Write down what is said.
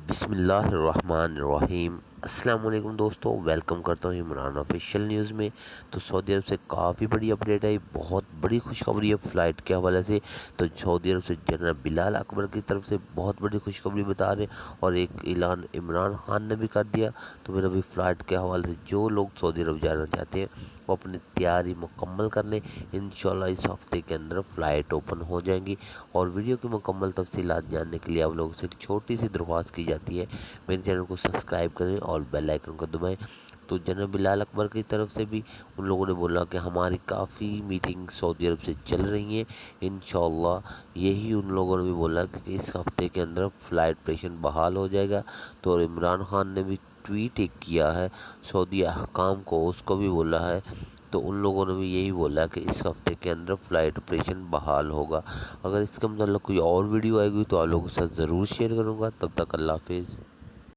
بسم اللہ الرحمن الرحیم۔ السلام علیکم دوستو، ویلکم کرتا ہوں عمران آفیشیل نیوز میں۔ تو سعودی عرب سے کافی بڑی اپڈیٹ آئی، بہت بڑی خوشخبری ہے فلائٹ کے حوالے سے۔ تو سعودی عرب سے جنرل بلال اکبر کی طرف سے بہت بڑی خوشخبری بتا رہے ہیں، اور ایک اعلان عمران خان نے بھی کر دیا۔ تو پھر ابھی فلائٹ کے حوالے سے جو لوگ سعودی عرب جانا چاہتے ہیں وہ اپنی تیاری مکمل کر لیں، انشاءاللہ اس ہفتے کے اندر فلائٹ اوپن ہو جائیں گی۔ اور ویڈیو کی مکمل تفصیلات جاننے کے لیے آپ لوگوں سے ایک چھوٹی سی درخواست کی جاتی ہے، میرے چینل کو سبسکرائب کریں اور بیل آئیکن کو دبائیں۔ تو جنرل بلال اکبر کی طرف سے بھی ان لوگوں نے بولا کہ ہماری کافی میٹنگ سعودی عرب سے چل رہی ہیں، انشاءاللہ یہی ان لوگوں نے بھی بولا کہ اس ہفتے کے اندر فلائٹ آپریشن بحال ہو جائے گا۔ تو عمران خان نے بھی ٹویٹ ایک کیا ہے سعودی حکام کو، اس کو بھی بولا ہے، تو ان لوگوں نے بھی یہی بولا کہ اس ہفتے کے اندر فلائٹ آپریشن بحال ہوگا۔ اگر اس کے متعلق کوئی اور ویڈیو آئے گی تو آپ لوگوں کے ساتھ ضرور شیئر کروں گا۔ تب تک اللہ حافظ۔